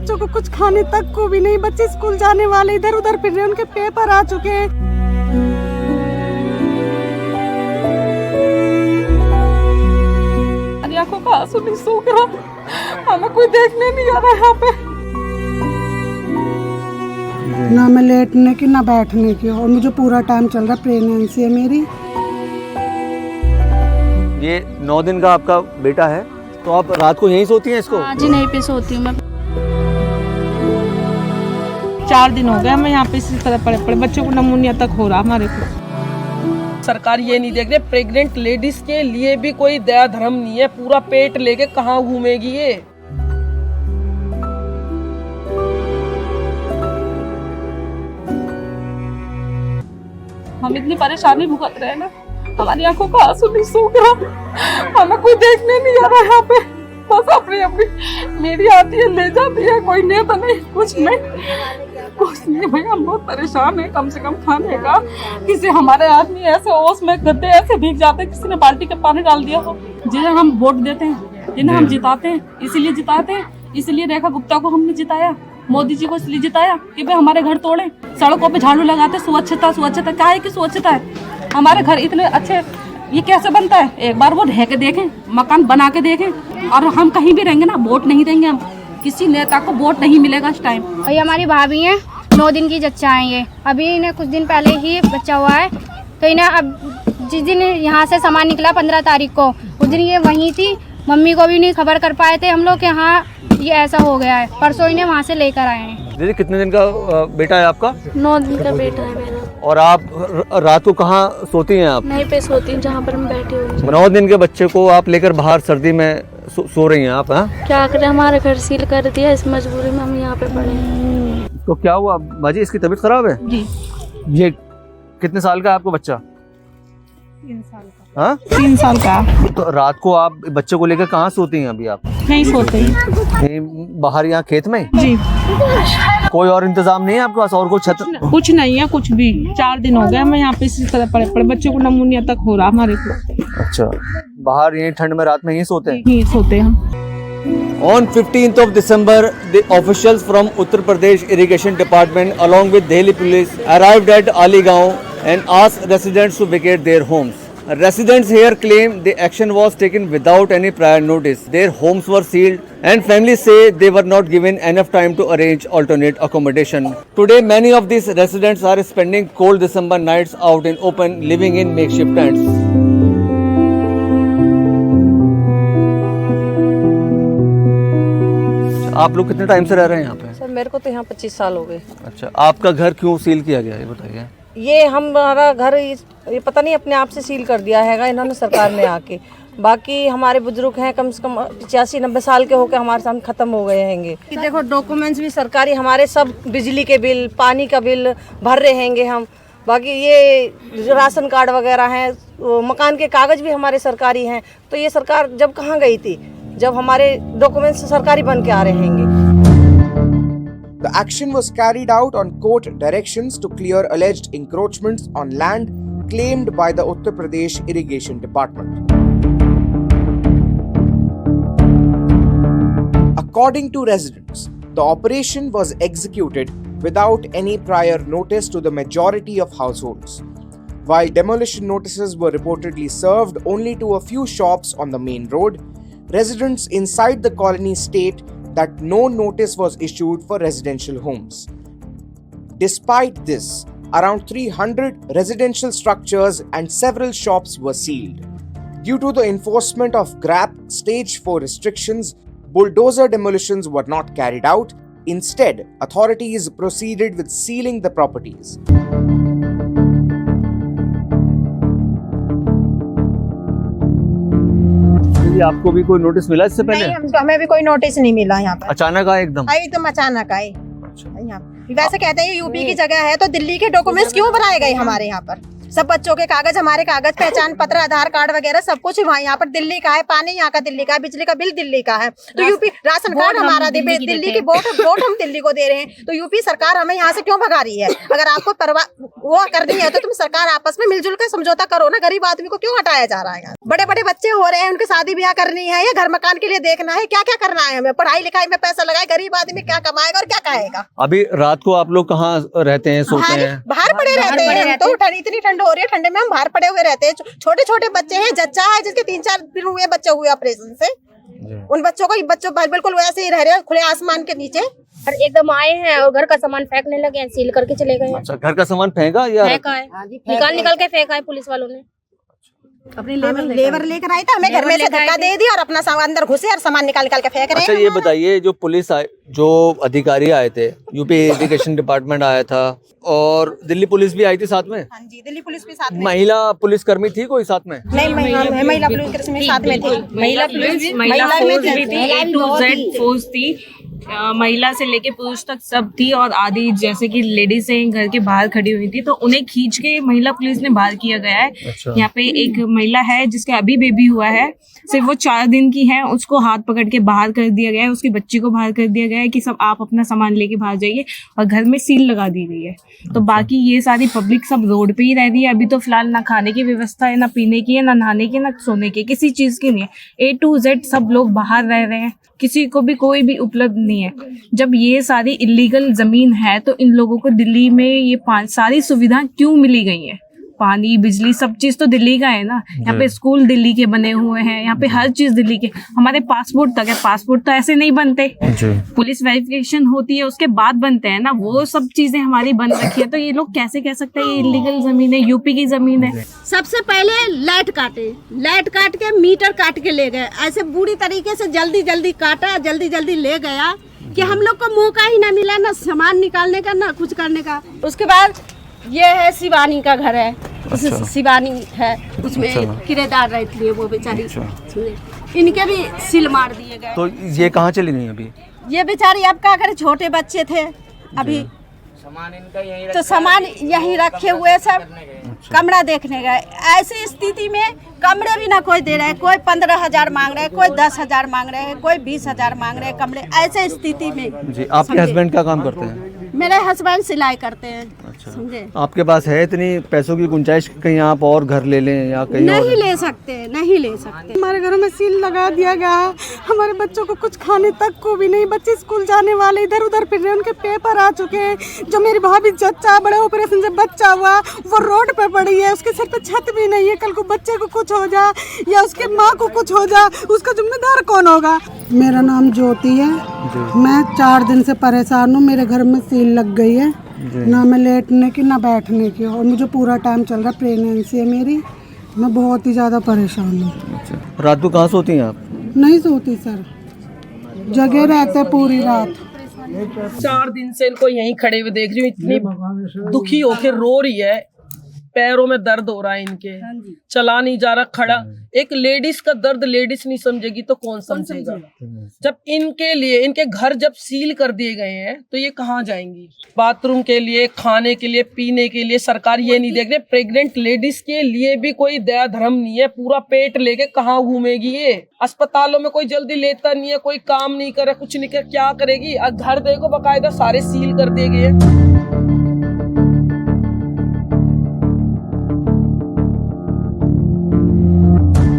बच्चों को कुछ खाने तक को भी नहीं, बच्चे स्कूल जाने वाले इधर उधर फिर रहे, उनके पेपर आ चुके हैं। आंखों का आंसू नहीं सूख रहा, हमें कोई देखने नहीं आ रहा यहाँ पे, ना मैं लेटने की ना बैठने की, और मुझे पूरा टाइम चल रहा, प्रेगनेंसी है मेरी। ये 9 दिन का आपका बेटा है, तो आप रात को यहीं सोती हैं इसको? हाँ जी, नहीं पे सोती हूँ मैं। 4 दिन हो गए हमें यहाँ पे इसी तरह पड़े बच्चों को नमूनिया तक हो रहा हमारे को। सरकार ये नहीं देख रही, प्रेग्नेंट लेडीज के लिए भी कोई दया धर्म नहीं है, पूरा पेट लेके कहाँ घूमेगी ये। हम इतनी परेशानी भुगत रहे हैं ना, हमारी आंखों का आंसू नहीं सूख रहा, हमें कोई देखने नहीं आ रहा यहाँ पे, बस अपनी अपनी मेरी आती है ले जाती है, कोई नेता नहीं, कुछ नहीं भाई, हम बहुत परेशान है। कम से कम खाने का किसी हमारे आदमी ऐसे ओस में गद्दे ऐसे भीग जाते हैं, किसी ने बाल्टी के पानी डाल दिया हो। जिन्हें हम वोट देते हैं, जिन्हें हम जिताते हैं, इसीलिए जिताते हैं, इसलिए रेखा गुप्ता को हमने जिताया, मोदी जी को इसलिए जिताया कि भाई हमारे घर तोड़े, सड़कों पे झाड़ू लगाते, स्वच्छता क्या है कि स्वच्छता है, हमारे घर इतने अच्छे, ये कैसे बनता है, एक बार वो ढह के देखें, मकान बना के देखें, और हम कहीं भी रहेंगे ना, वोट नहीं देंगे हम, किसी नेता को वोट नहीं मिलेगा इस टाइम। और ये हमारी भाभी है, 9 दिन की जच्चा है ये, अभी इन्हें कुछ दिन पहले ही बच्चा हुआ है, तो इन्हें अब जिस दिन यहाँ से सामान निकला 15 तारीख को, उस दिन ये वहीं थी, मम्मी को भी नहीं खबर कर पाए थे हम लोग कि हाँ ये ऐसा हो गया है, परसों इन्हें वहाँ से लेकर आए हैं। दीदी कितने दिन का बेटा है आपका? 9 दिन का बेटा है मेरा। और आप रात को कहाँ सोती हैं आप? नहीं पे सोती हूँ, जहाँ पर मैं बैठी हुई। 9 दिन के बच्चे को आप लेकर बाहर सर्दी में सो रही हैं आप? हाँ, क्या करें, हमारे घर सील कर दिया, इस मजबूरी में हम यहाँ पे पड़े हैं। तो क्या हुआ बाजी, इसकी तबीयत खराब है? जी। ये कितने साल का है आपको बच्चा? 3 साल का। हाँ, 3 साल का। तो रात को आप बच्चे को लेकर कहाँ सोती हैं अभी आप? नहीं सोते कहीं बाहर, यहाँ खेत में? जी। कोई और इंतजाम नहीं है आपके पास, और कोई छत? कुछ नहीं है, कुछ भी। 4 दिन हो गए हमें यहाँ पे इसी तरह पड़े बच्चों को नमूनिया तक हो रहा हमारे को। अच्छा, बाहर यहीं ठंड में रात में यहीं सोते हैं? यहीं सोते हम। On 15th of December, the officials from Uttar Pradesh Irrigation Department along with Delhi police arrived at Aligaon and asked residents to vacate their homes. Residents here claim the action was taken without any prior notice. Their homes were sealed and families say they were not given enough time to arrange alternate accommodation. Today, many of these residents are spending cold December nights out in open, living in makeshift tents. आप लोग कितने time से रह रहे हैं यहाँ पे? Sir मेरे को तो यहाँ 25 साल हो गए। अच्छा, आपका घर क्यों सील किया गया ये बताइए? ये हमारा घर ये पता नहीं अपने आप से सील कर दिया हैगा इन्होंने, सरकार ने आके। बाकी हमारे बुजुर्ग हैं कम से कम 85-90 साल के होकर हमारे साथ खत्म हो गए हैंगे। देखो डॉक्यूमेंट्स भी सरकारी, हमारे सब बिजली के बिल, पानी का बिल भर रहे हैंगे हम। बाकी ये जो राशन कार्ड वगैरह हैं, मकान के कागज भी हमारे सरकारी हैं। तो ये सरकार जब कहाँ गई थी जब हमारे डॉक्यूमेंट्स सरकारी बन के आ रहे हैंगे। The action was carried out on court directions to clear alleged encroachments on land claimed by the Uttar Pradesh Irrigation Department. According to residents, the operation was executed without any prior notice to the majority of households. While demolition notices were reportedly served only to a few shops on the main road, residents inside the colony state that no notice was issued for residential homes. Despite this, around 300 residential structures and several shops were sealed. Due to the enforcement of GRAP Stage 4 restrictions, bulldozer demolitions were not carried out. Instead, authorities proceeded with sealing the properties. आपको भी कोई notice मिला इससे पहले? नहीं, हमें भी कोई नोटिस नहीं मिला यहाँ पर। अचानक आए एकदम? एकदम अचानक आए। वैसे कहते हैं यूपी की जगह है तो दिल्ली के डॉक्यूमेंट्स क्यों बनाए गए हमारे यहाँ पर? सब बच्चों के कागज, हमारे कागज, पहचान पत्र, आधार कार्ड वगैरह सब कुछ वहाँ यहाँ पर दिल्ली का है, पानी यहाँ का दिल्ली का है, बिजली का बिल दिल्ली का है, तो यूपी राशन कार्ड हमारा दिल्ली की वोट हम दिल्ली को दे रहे हैं, तो यूपी सरकार हमें यहाँ से क्यों भगा रही है? अगर आपको परवाह वो करनी है तो तुम सरकार आपस में मिलजुल कर समझौता करो ना, गरीब आदमी को क्यों हटाया जा रहा है? बड़े बड़े बच्चे हो रहे हैं, उनकी शादी ब्याह करनी है या घर मकान के लिए देखना है, क्या क्या करना है हमें? पढ़ाई लिखाई में पैसा लगाए, गरीब आदमी क्या कमाएगा और क्या खाएगा? अभी रात को आप लोग कहाँ रहते हैं, सोते हैं? बाहर पड़े रहते हैं हम तो, इतनी ठंड हो रही है, ठंडे में हम बाहर पड़े हुए रहते हैं। छोटे छोटे बच्चे हैं, जच्चा है जिसके 3-4 दिन हुए बच्चे हुए ऑपरेशन से, उन बच्चों को बिल्कुल वैसे ही रह रहे हैं खुले आसमान के नीचे। और एकदम आए हैं और घर का सामान फेंकने लगे हैं, सील करके चले गए। अच्छा, घर का सामान फेंका या फेंका है, निकाल के फेंका है पुलिस वालों ने। अपनी लेबर लेकर आई था, हमें घर में से धक्का दे दिया और अपना सामान अंदर घुसे और सामान निकाल के फेंक रहे हैं। अच्छा, ये बताइए, जो पुलिस आए, जो अधिकारी आए थे, यूपी इरिगेशन डिपार्टमेंट आया था और दिल्ली पुलिस भी आई थी साथ में? हाँ जी, दिल्ली पुलिस भी साथ में। महिला पुलिसकर्मी थी कोई साथ में? नहीं, महिला पुलिस में साथ में थी। महिला फोर्स भी थी, A to Z फोर्स थी, महिला से लेके पुरुष तक सब थी। और आधी जैसे कि लेडीज घर के बाहर खड़ी हुई थी, तो उन्हें खींच के महिला पुलिस ने बाहर किया गया है। अच्छा। यहाँ पे एक महिला है जिसका अभी बेबी हुआ है, सिर्फ वो 4 दिन की है, उसको हाथ पकड़ के बाहर कर दिया गया है, उसकी बच्ची को बाहर कर दिया गया है कि सब आप अपना सामान लेके बाहर जाइए, और घर में सील लगा दी गई है। तो बाकी ये सारी पब्लिक सब रोड पे ही रह रही है अभी तो फिलहाल। ना खाने की व्यवस्था है, ना पीने की है, ना नहाने की, ना सोने की, किसी चीज की नहीं है। A to Z सब लोग बाहर रह रहे हैं, किसी को भी कोई भी उपलब्ध नहीं है। जब ये सारी इलीगल जमीन है तो इन लोगों को दिल्ली में ये सारी सुविधाएं क्यों मिली गई हैं? पानी, बिजली, सब चीज तो दिल्ली का है ना। यहाँ पे स्कूल दिल्ली के बने हुए हैं, यहाँ पे हर चीज दिल्ली के, हमारे पासपोर्ट तक है। पासपोर्ट तो ऐसे नहीं बनते, पुलिस वेरिफिकेशन होती है उसके बाद बनते हैं ना, वो सब चीजें हमारी बन रखी है। तो ये लोग कैसे कह सकते हैं ये इलीगल जमीन है, यूपी की जमीन है? सबसे पहले लाइट काट के मीटर काट के ले गए, ऐसे बुरी तरीके से जल्दी काटा, जल्दी ले गया कि हम लोग को मौका ही ना मिला, ना सामान निकालने का, ना कुछ करने का। उसके बाद ये है शिवानी का घर है। अच्छा। शिवानी है, उसमें किराएदार रहती है वो बेचारी। अच्छा। इनके भी सिल मार दिए गए। तो ये कहाँ चली गई अभी? ये बेचारी अब क्या करे, छोटे बच्चे थे अभी, तो सामान यहीं रखे हुए सब। अच्छा। कमरा देखने गए, ऐसी स्थिति में कमरे भी ना कोई दे रहा है, कोई 15,000 मांग रहे हैं, कोई 10,000 मांग रहे हैं, कोई 20,000 मांग रहे हैं कमरे, ऐसे स्थिति में। जी, आपके हस्बैंड क्या काम करते हैं? मेरे हस्बैंड सिलाई करते हैं। अच्छा। समझे? आपके पास है इतनी पैसों की गुंजाइश कहीं आप और घर ले लें या कहीं नहीं ले सकते, नहीं ले सकते। हमारे घरों में सील लगा दिया गया है, हमारे बच्चों को कुछ खाने तक को भी नहीं। बच्चे स्कूल जाने वाले इधर उधर फिर रहे हैं, उनके पेपर आ चुके हैं। जो मेरी भाभी जच्चा बड़े ऑपरेशन से बच्चा हुआ, वो रोड पे पड़ी है, उसके सिर पे छत भी नहीं है। कल को बच्चे को कुछ हो जाए या उसके माँ को कुछ हो जाए, उसका जिम्मेदार कौन होगा? मेरा नाम ज्योति है, मैं 4 दिन से परेशान हूँ। मेरे घर में सील लग गई है, ना मैं लेटने की ना बैठने की, और मुझे पूरा टाइम चल रहा, प्रेगनेंसी है मेरी, मैं बहुत ही ज़्यादा परेशान हूँ। अच्छा। रात को कहाँ सोती हैं आप? नहीं सोती सर, जगे रहते पूरी रात। 4 दिन से इनको यहीं खड़े हुए देख रही हूँ, इतनी दुखी होके रो रही है, पैरों में दर्द हो रहा है इनके, चला नहीं जा रहा, खड़ा। एक लेडीज का दर्द लेडीज नहीं समझेगी तो कौन समझेगा? जब इनके लिए, इनके घर जब सील कर दिए गए हैं तो ये कहाँ जाएंगी? बाथरूम के लिए, खाने के लिए, पीने के लिए सरकार ये नहीं देख रही। प्रेग्नेंट लेडीज के लिए भी कोई दया धर्म नहीं है, पूरा पेट लेके कहाँ घूमेगी ये? अस्पतालों में कोई जल्दी लेता नहीं है, कोई काम नहीं करे, कुछ नहीं करे, क्या करेगी? घर देखो बाकायदा सारे सील कर दिए गए हैं।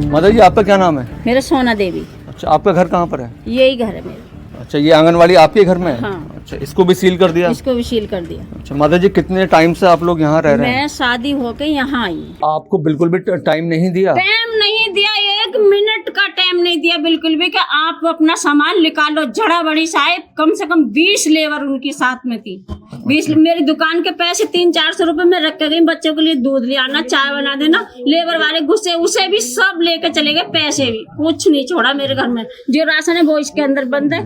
माता जी, आपका क्या नाम है? मेरा सोना देवी। अच्छा, आपका घर कहाँ पर है? यही घर है मेरा। अच्छा, ये आंगनवाड़ी आपके घर में है? हाँ। अच्छा, इसको भी सील कर दिया? इसको भी सील कर दिया। अच्छा, माता जी कितने टाइम से आप लोग यहाँ रह रहे हैं? मैं शादी होके यहाँ आई। आपको बिल्कुल भी टाइम नहीं दिया? टाइम नहीं दिया, 1 मिनट का टाइम नहीं दिया बिल्कुल भी, कि आप अपना सामान निकालो। जड़ा बड़ी साहब, कम से कम 20 लेबर उनके साथ में थी। 20 मेरी दुकान के पैसे 300-400 रुपए में रख के गई, बच्चों के लिए दूध ले आना, चाय बना देना। लेबर वाले गुस्से, उसे भी सब लेके चले गए, पैसे भी कुछ नहीं छोड़ा मेरे घर में। जो राशन है वो इसके अंदर बंद है।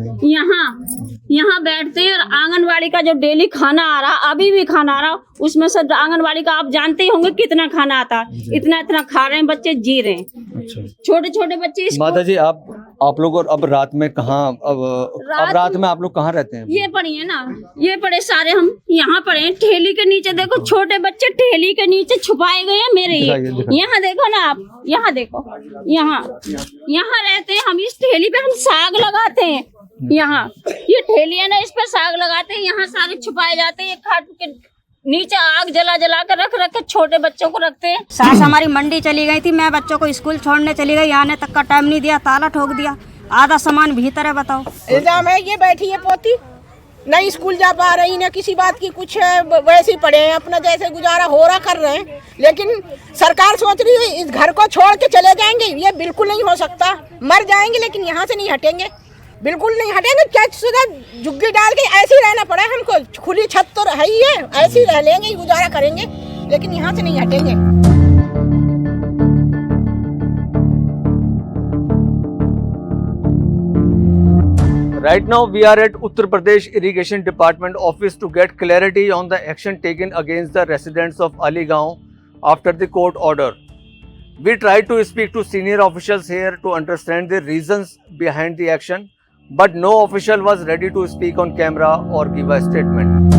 यहाँ बैठते हैं, और आंगनवाड़ी का जो डेली खाना आ रहा, अभी भी खाना आ रहा, उसमें से आंगनवाड़ी का आप जानते ही होंगे कितना खाना आता है। इतना खा रहे हैं बच्चे, जी रहे हैं। छोटे छोटे बच्चे। माता जी, आप आप लोग और अब रात में कहाँ अब रात में आप लोग कहाँ रहते हैं? ये पड़े है ना, ये पड़े सारे हम यहाँ पड़े हैं ठेली के नीचे। देखो छोटे बच्चे ठेली के नीचे छुपाए गए हैं मेरे। यहाँ देखो ना आप, यहाँ देखो, यहाँ रहते हैं हम। इस ठेली पे हम साग लगाते हैं। यहाँ ये ठेली है ना, इस पे साग लगाते हैं। यहाँ सारे छुपाए जाते हैं। खाट के नीचे आग जला कर रख के छोटे बच्चों को रखते हैं। सास हमारी मंडी चली गई थी, मैं बच्चों को स्कूल छोड़ने चली गई, आने तक का टाइम नहीं दिया, ताला ठोक दिया, आधा सामान भीतर है। बताओ, इल्जाम है ये बैठी है पोती, नहीं स्कूल जा पा रही, ना किसी बात की कुछ है, वैसे ही पड़े हैं, अपना जैसे गुजारा हो रहा कर रहे हैं। लेकिन सरकार सोच रही है इस घर को छोड़ के चले जाएंगे, ये बिल्कुल नहीं हो सकता। मर जाएंगे लेकिन यहाँ से नहीं हटेंगे, बिल्कुल नहीं हटेंगे। क्या झुग्गी डाल के ऐसे ही रहना पड़ा है हमको। खुली छत तो है ही है, ऐसे ही रह लेंगे, गुजारा करेंगे, लेकिन यहाँ से नहीं हटेंगे। Right now we are at Uttar Pradesh Irrigation Department office to get clarity on the action taken against the residents of Aligaon after the court order. We tried to speak to senior officials here to understand the reasons behind the action, but no official was ready to speak on camera or give a statement.